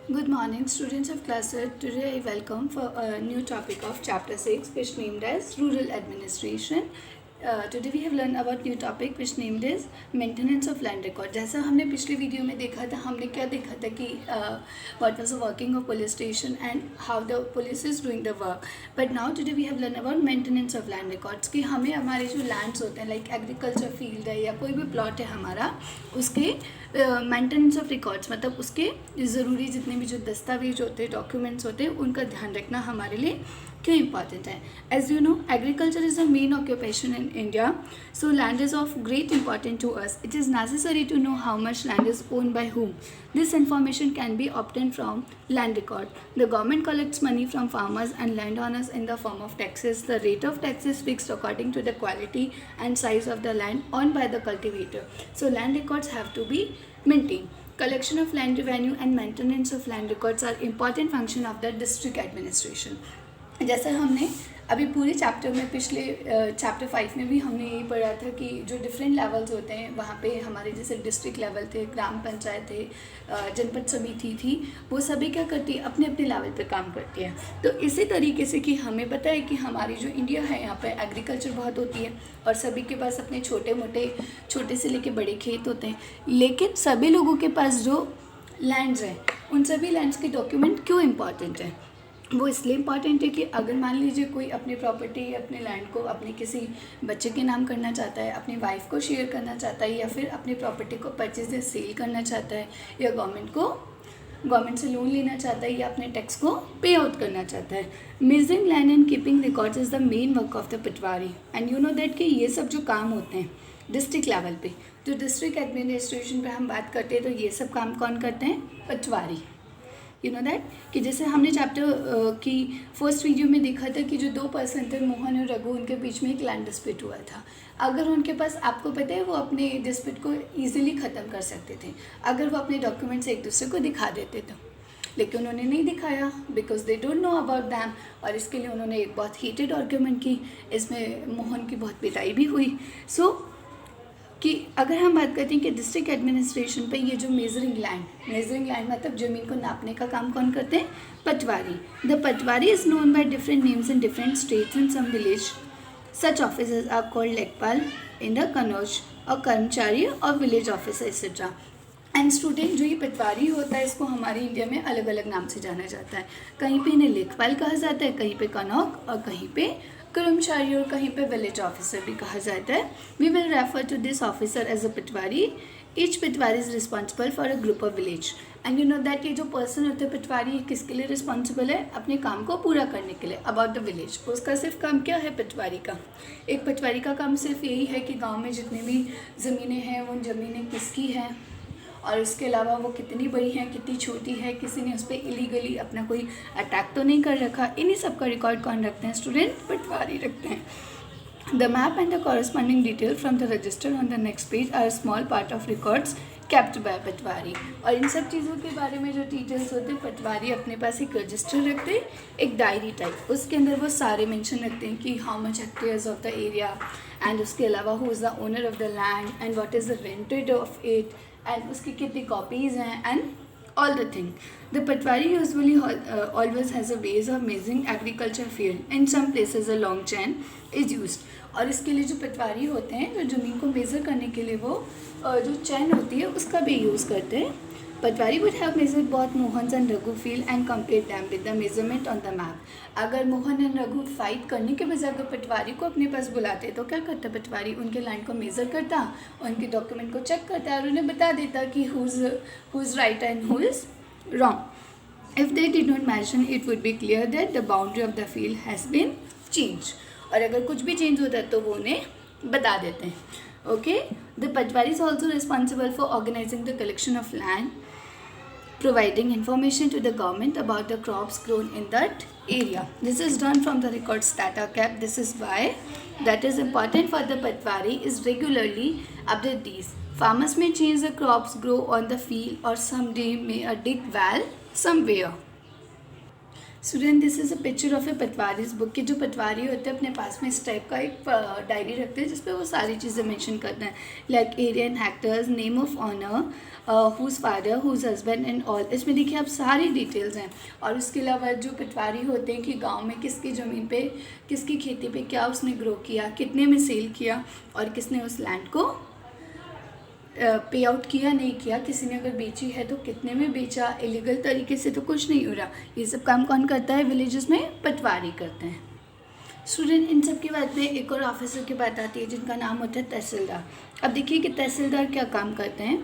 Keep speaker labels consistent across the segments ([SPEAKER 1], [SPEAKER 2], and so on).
[SPEAKER 1] Good morning, students of class 8. Today I welcome for a new topic of chapter 6, which named as Rural Administration. Today we have learned about new topic which named is Maintenance of Land Record. जैसा हमने पिछले video में देखा था, हमने क्या देखा था कि what was the working of police station and how the police is doing the work. But now today we have learned about maintenance of land records कि हमें हमारे जो lands होते हैं like agriculture field है या कोई भी plot है हमारा, उसके मेंटेनेंस ऑफ रिकॉर्ड्स मतलब उसके ज़रूरी जितने भी जो दस्तावेज होते हैं डॉक्यूमेंट्स होते हैं उनका ध्यान रखना हमारे लिए क्यों इम्पॉर्टेंट है. As you know agriculture is a main occupation in India, so land is of great important to us. It is necessary to know how much land is owned by whom. This information can be obtained from land record. The government collects money from farmers and landowners in the form of taxes. The rate of tax is fixed according to the quality and size of the land owned by the cultivator. So land records have to be maintained. Collection of land revenue and maintenance of land records are important function of the district administration. जैसे हमने अभी पूरे chapter में पिछले chapter 5 में भी हमने यही पढ़ा था कि जो डिफरेंट लेवल्स होते हैं वहाँ पे हमारे जैसे डिस्ट्रिक्ट लेवल थे, ग्राम पंचायत थे, जनपद समिति थी, वो सभी क्या करती है अपने अपने लेवल पे काम करती है. तो इसी तरीके से कि हमें पता है कि हमारी जो इंडिया है यहाँ पे एग्रीकल्चर बहुत होती है और सभी के पास अपने छोटे से लेके बड़े खेत होते हैं, लेकिन सभी लोगों के पास जो लैंड्स हैं उन सभी लैंड्स के डॉक्यूमेंट क्यों इम्पॉर्टेंट है. वो इसलिए इम्पॉर्टेंट है कि अगर मान लीजिए कोई अपनी प्रॉपर्टी अपने लैंड को अपने किसी बच्चे के नाम करना चाहता है, अपनी वाइफ को शेयर करना चाहता है या फिर अपनी प्रॉपर्टी को परचेज या सेल करना चाहता है या गवर्नमेंट से लोन लेना चाहता है या अपने टैक्स को पे आउट करना चाहता है. Measuring land and keeping records is the main work of the Patwari. And you know that कि ये सब जो काम होते हैं डिस्ट्रिक्ट लेवल पे, जो डिस्ट्रिक्ट एडमिनिस्ट्रेशन पे हम बात करते हैं तो ये सब काम कौन करते हैं? पटवारी. यू नो दैट कि जैसे हमने चैप्टर की फर्स्ट वीडियो में देखा था कि जो 2 पर्सन थे मोहन और रघु, उनके बीच में एक लैंड डिस्प्यूट हुआ था. अगर उनके पास, आपको पता है, वो अपने डिस्प्यूट को ईजिली ख़त्म कर सकते थे अगर वो अपने डॉक्यूमेंट्स एक दूसरे को दिखा देते तो, लेकिन उन्होंने नहीं दिखाया because they don't know about them. और इसके लिए उन्होंने एक बहुत हीटेड आर्ग्यूमेंट की, इसमें मोहन की बहुत पिटाई भी हुई. सो कि अगर हम बात करते हैं कि डिस्ट्रिक्ट एडमिनिस्ट्रेशन पे ये जो मेजरिंग लैंड मतलब ज़मीन को नापने का काम कौन करते हैं? Patwari. The patwari is known by different names in different states in some village. Such officers are called lekhpal in the Kannauj और कर्मचारी और village officer etcetera. And student, जो ये पटवारी होता है इसको हमारे इंडिया में अलग अलग नाम से जाना जाता है. कहीं पे इन्हें लेखपाल कहा जाता है, कहीं पे कनौज और कहीं पे कर्मचारी और कहीं पे विलेज ऑफिसर भी कहा जाता है. We will refer to this officer as a patwari. Each patwari is responsible for a group of village. And you know that ये जो पर्सन होते हैं पटवारी किसके लिए रिस्पॉन्सिबल है? अपने काम को पूरा करने के लिए, अबाउट द विलेज. उसका सिर्फ काम क्या है पटवारी का? एक पटवारी का काम सिर्फ यही है कि गाँव में जितनी भी ज़मीनें हैं उन ज़मीनें किसकी हैं और इसके अलावा वो कितनी बड़ी हैं, कितनी छोटी है, किसी ने उस पर इलीगली अपना कोई अटैक तो नहीं कर रखा. इन्हीं सब का रिकॉर्ड कौन रखते हैं? स्टूडेंट, पटवारी रखते हैं. The map and the corresponding detail from the register on the next page are small part of records kept by patwari. और इन सब चीज़ों के बारे में जो डिटेल्स होते हैं पटवारी अपने पास एक रजिस्टर रखते हैं, एक डायरी टाइप. उसके अंदर वो सारे मेंशन रखते हैं कि how much hectares of the area and उसके अलावा who is the owner of the land and what is the rented of it and उसकी कितनी कॉपीज़ हैं and all the thing. The patwari usually always has a ways of measuring agriculture field. In some places a long chain is used. और इसके लिए जो पटवारी होते हैं जो ज़मीन को मेज़र करने के लिए वो जो चैन होती है उसका भी यूज़ करते हैं. पटवारी would have measured both Mohan's and Raghu field and compared them with the measurement on the map. अगर मोहन एंड रघु फाइट करने के बजाय अगर पटवारी को अपने पास बुलाते तो क्या करता पटवारी? उनके लाइन को मेज़र करता, उनके डॉक्यूमेंट को चेक करता और उन्हें बता देता कि who is right and who is wrong. If they did not mention, it would be clear that the boundary of the field has been changed. और अगर कुछ भी चेंज होता है तो वो उन्हें बता देते हैं. Okay, the patwari is also responsible for organizing the collection of land, providing information to the government about the crops grown in that area. This is done from the records that are kept. This is why that is important for the patwari is regularly update these. Farmers may change the crops grow on the field or someday may dig well somewhere. Student this is a picture of a patwari's book के जो पटवारी होते हैं अपने पास में इस type का एक diary रखते हैं जिसपे वो सारी चीज़ें मेंशन करते हैं like area and hectares, name of owner, whose father, whose husband and all. इसमें देखिए आप सारी डिटेल्स हैं। और उसके अलावा जो पटवारी होते हैं कि गांव में किसकी ज़मीन पे किसकी खेती पे क्या उसने ग्रो किया, कितने में सेल किया और किसने उस लैंड को पे आउट किया नहीं किया, किसी ने अगर बेची है तो कितने में बेचा, इलीगल तरीके से तो कुछ नहीं हो रहा। ये सब काम कौन करता है? विलेजेस में पटवारी करते हैं। स्टूडेंट इन सब के बाद में एक और ऑफिसर की बात आती है जिनका नाम होता है तहसीलदार। अब देखिए कि तहसीलदार क्या काम करते हैं।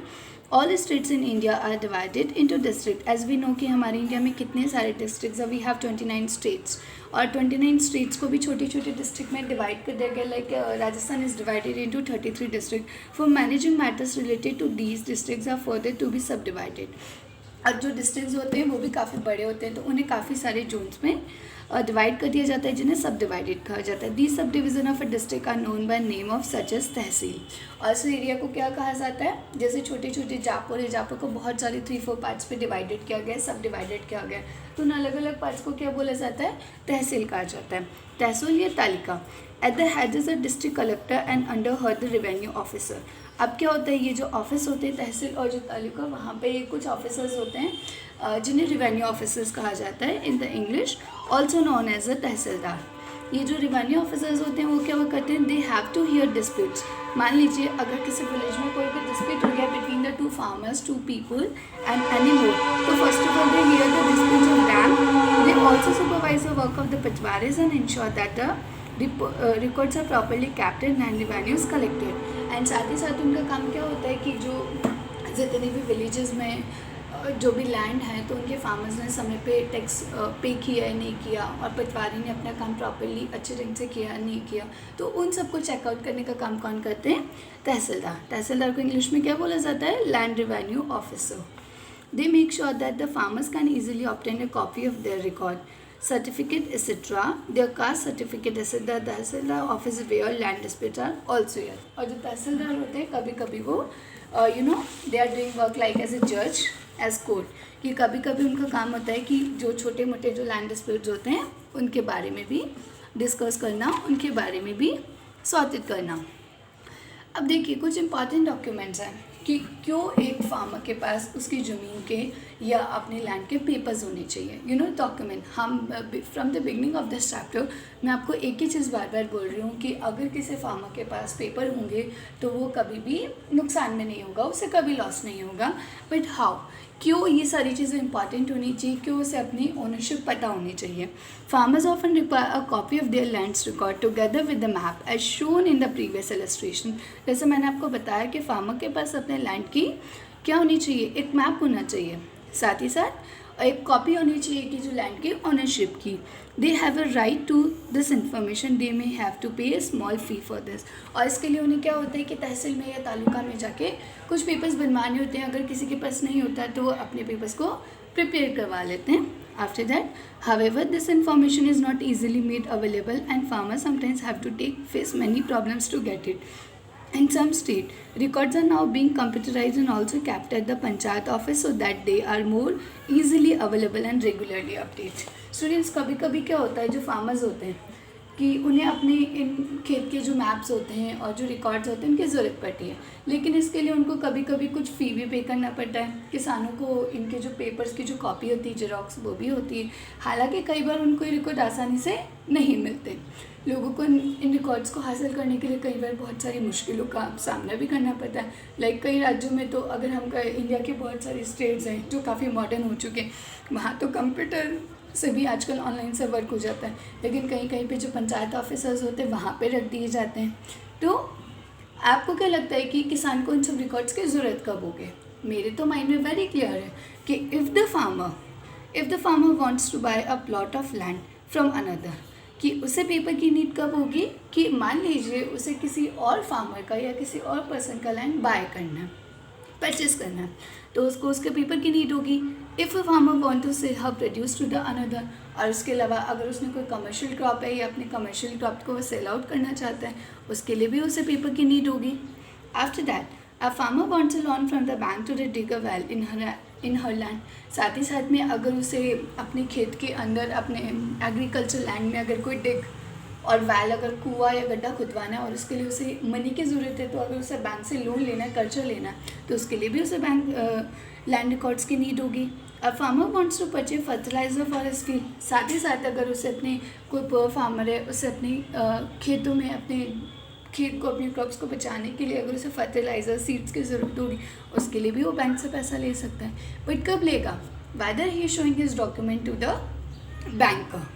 [SPEAKER 1] All states in India are divided into district. As we know कि हमारे इंडिया में कितने सारे डिस्ट्रिक्ट्स हैं, वी हैव 29 स्टेट्स और 29 स्टेट्स को भी छोटे छोटे डिस्ट्रिक्ट में डिवाइड कर दिया गया। Like Rajasthan is divided into 33 district. For managing matters related to these districts are further to be sub divided. अब जो डिस्ट्रिक्ट्स होते हैं वो भी काफ़ी बड़े होते हैं तो उन्हें काफ़ी सारे जोन्स में डिवाइड कर दिया जाता है जिन्हें सब डिवाइडेड कहा जाता है। These subdivision of a district are known by name of such as tehsil. और इस एरिया को क्या कहा जाता है? जैसे छोटे छोटे जापुर है, जापुर को बहुत सारे 3-4 पार्ट्स पे डिवाइडेड किया गया है, सब डिवाइडेड किया गया है, तो उन अलग अलग पार्ट्स को क्या बोला जाता है? तहसील कहा जाता है। तहसील या तालिका। At the head is a district collector and under her the revenue officer. अब क्या होता है, ये जो ऑफिस होते हैं तहसील और जो तालुका, वहाँ पे कुछ ऑफिसर्स होते हैं जिन्हें रेवेन्यू ऑफिसर्स कहा जाता है in the English, also known as a tehsildar. ये जो रेवेन्यू ऑफिसर्स होते हैं वो क्या करते हैं? They have to hear disputes. मान लीजिए अगर किसी विलेज में कोई भी डिस्प्यूट हो गया between the 2 farmers, 2 people and any more, तो first of all they hear the disputes of them. They also supervise the work of the patwaris and ensure that the records are properly kept and revenues collected. And साथ ही साथ उनका काम क्या होता है कि जो जितने भी विलेजेस में जो भी लैंड है तो उनके फार्मर्स ने समय पे टैक्स पे किया है नहीं किया और पटवारी ने अपना काम प्रॉपरली अच्छे ढंग से किया नहीं किया, तो उन सबको चेकआउट करने का काम कौन करते हैं? तहसीलदार। तहसीलदार को इंग्लिश में क्या बोला जाता है? Land revenue officer. They make sure that the farmers can easily obtain a copy of there record, certificate etc. their caste certificate etc. the tehsildar office where land disputes are also here। और जो तहसीलदार होते हैं कभी कभी वो they are doing work like as a जज as court, कि कभी कभी उनका काम होता है कि जो छोटे मोटे जो लैंड डिस्प्यूट्स होते हैं उनके बारे में भी डिस्कस करना, उनके बारे में भी सॉर्टेड करना। अब देखिए कुछ इंपॉर्टेंट डॉक्यूमेंट्स हैं कि क्यों एक फार्मर के पास उसकी ज़मीन के या अपने लैंड के पेपर्स होने चाहिए। डॉक्यूमेंट। हम from the beginning of this chapter मैं आपको एक ही चीज़ बार बार बोल रही हूँ कि अगर किसी फार्मर के पास पेपर होंगे तो वो कभी भी नुकसान में नहीं होगा, उसे कभी लॉस नहीं होगा। बट हाउ, क्यों ये सारी चीज़ें इंपॉर्टेंट होनी चाहिए, क्यों उसे अपनी ओनरशिप पता होनी चाहिए। Farmers often require a copy of their land's record together with the map as shown in the previous illustration. जैसे मैंने आपको बताया कि फार्मर के पास अपने लैंड की क्या होनी चाहिए? एक मैप होना चाहिए, साथ ही साथ एक कॉपी होनी चाहिए कि जो लैंड की ओनरशिप की। They have a right to this information, they may have to pay a small fee for this. और इसके लिए उन्हें क्या होता है कि तहसील में या तालुका में जाके कुछ पेपर्स बनवाने होते हैं। अगर किसी के पास नहीं होता है तो वो अपने पेपर्स को प्रिपेयर करवा लेते हैं। After that however this information is not easily made available and farmers sometimes have to face many problems to get it. In some state, records are now being computerized and also kept at the panchayat office so that they are more easily available and regularly updated. Students, कभी कभी क्या होता है, जो farmers होते हैं कि उन्हें अपने इन खेत के जो मैप्स होते हैं और जो रिकॉर्ड्स होते हैं उनकी ज़रूरत पड़ती है, लेकिन इसके लिए उनको कभी कभी कुछ फ़ी भी पे करना पड़ता है। किसानों को इनके जो पेपर्स की जो कॉपी होती है, जेरोक्स, वो भी होती है। हालांकि कई बार उनको ये रिकॉर्ड आसानी से नहीं मिलते। लोगों को इन रिकॉर्ड्स को हासिल करने के लिए कई बार बहुत सारी मुश्किलों का सामना भी करना पड़ता है। लाइक कई राज्यों में तो अगर हम इंडिया के बहुत सारे स्टेट्स हैं जो काफ़ी मॉडर्न हो चुके हैं, वहाँ तो कंप्यूटर से भी आजकल ऑनलाइन से वर्क हो जाता है, लेकिन कहीं कहीं पे जो पंचायत ऑफिसर्स होते हैं वहाँ पे रख दिए जाते हैं। तो आपको क्या लगता है कि किसान को इन सब रिकॉर्ड्स की ज़रूरत कब होगी? मेरे तो माइंड में वेरी क्लियर है कि if the farmer wants to buy a plot of land from another, कि उसे पेपर की नीड कब होगी? कि मान लीजिए उसे किसी और फार्मर का या किसी और पर्सन का लैंड बाय करना है, परचेस करना है, तो उसको उसके पेपर की नीड होगी। If a farmer want to sell her produce to the another, और उसके अलावा अगर उसने कोई कमर्शियल क्रॉप है या अपने कमर्शियल क्रॉप को वो सेल आउट करना चाहता है, उसके लिए भी उसे पेपर की नीड होगी। After that a farmer wants a loan from the bank to dig a well in her in her land. साथ ही साथ में अगर उसे अपने खेत के अंदर अपने एग्रीकल्चर लैंड में अगर कोई डिग और वेल अगर कुआं या गड्ढा खुदवाना है और उसके लिए उसे मनी की ज़रूरत है, तो अगर उसे बैंक से लोन लेना है, कर्जा लेना है, तो उसके लिए भी उसे बैंक लैंड रिकॉर्ड्स की नीड होगी। A farmer wants to purchase fertiliser for his field. साथ ही साथ अगर उसे अपने कोई पुअर फार्मर है, उसे अपने खेतों में अपने खेत को अपनी क्रॉप्स को बचाने के लिए अगर उसे फर्टिलाइजर सीड्स की ज़रूरत होगी, उसके लिए भी वो बैंक से पैसा ले सकता है। बट कब लेगा? Whether he showing his document to the banker.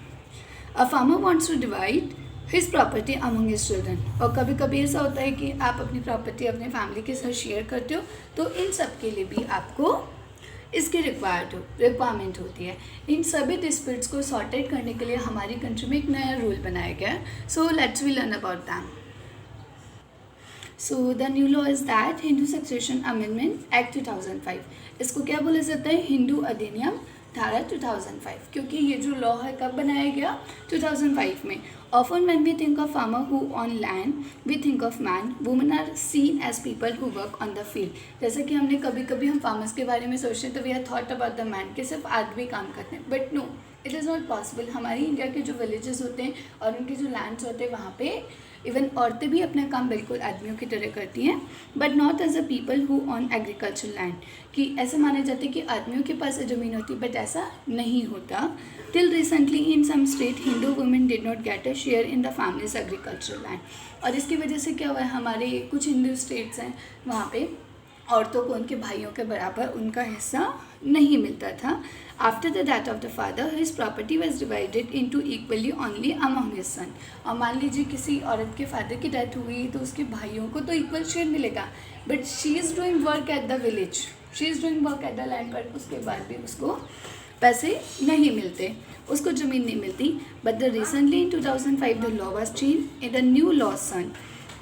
[SPEAKER 1] A farmer wants to divide his property among his children. और कभी कभी ऐसा होता है कि आप अपनी प्रॉपर्टी अपने फैमिली के साथ शेयर करते हो, तो इन सब के लिए भी आपको इसकी रिक्वायरमेंट होती है। इन सभी डिस्प्यूट्स को सॉर्टेड करने के लिए हमारी कंट्री में एक नया रूल बनाया गया है। So let's we learn about them. So the new law is that Hindu succession amendment act 2005। इसको क्या बोला जाता है? हिंदू अधिनियम धारा 2005। क्योंकि ये जो लॉ है कब बनाया गया? 2005 में। Often when we think of farmer who on land, we think of man. Women are seen as people who work on the field. जैसे कि हमने कभी कभी हम फार्मर्स के बारे में सोचते हैं तो we are thought about the man, कि सिर्फ आदमी काम करते हैं, but no, it is not possible. हमारी इंडिया के जो विलेजेस होते हैं और उनके जो लैंड्स होते हैं, वहाँ पे इवन औरतें भी अपना काम बिल्कुल आदमियों की तरह करती हैं, but not as a people who own agriculture land. कि ऐसे माने जाते हैं कि आदमियों के पास ज़मीन होती है, बट ऐसा नहीं होता। Till recently in some state Hindu women did not get a share in the families agriculture land. और इसकी वजह से क्या हुआ है, हमारे कुछ हिंदू स्टेट्स हैं वहाँ पे औरतों को उनके भाइयों के बराबर उनका हिस्सा नहीं मिलता था। After the death of the father his property was divided into equally only among his son. और मान लीजिए किसी औरत के फादर की डेथ हुई तो उसके भाइयों को तो इक्वल शेयर मिलेगा, but she is doing work at the village, she is doing work at the land, पर उसके बाद भी उसको पैसे नहीं मिलते, उसको ज़मीन नहीं मिलती। But the recently in 2005 the law was change. In the new law son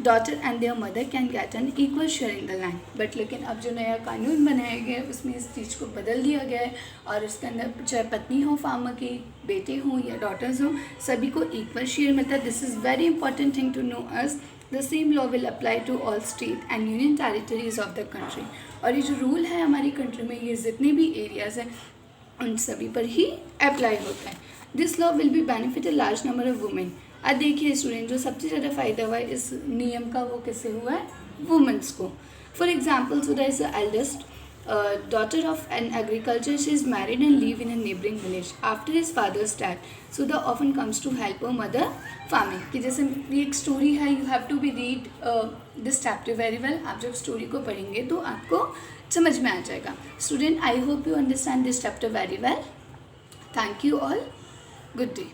[SPEAKER 1] daughter and there mother can get an equal share in the land. But लेकिन अब जो नया कानून बनाया गया है उसमें इस चीज़ को बदल दिया गया है और उसके अंदर चाहे पत्नी हो फार्मर की, बेटे हों या डॉटर्स हों, सभी को इक्वल शेयर मिलता है। This is very important thing to know us. The same law will apply to all state and union territories of the country. और ये जो रूल है हमारी कंट्री में, ये जितने भी एरियाज़ हैं उन सभी पर ही अप्लाई होता है। This law will be benefit a large number of women. अब देखिए स्टूडेंट, जो सबसे ज़्यादा फ़ायदा हुआ है इस नियम का वो किससे हुआ है? वुमेंस को। For example, Sudha is the eldest daughter of an agriculture. She is married and live in a neighboring village. After his father's death, Sudha often comes to help her mother farming. कि जैसे ये एक story है, you have to be read this chapter very well. आप जब story को पढ़ेंगे तो आपको समझ में आ जाएगा। Student, I hope you understand this chapter very well. Thank you all. Good day.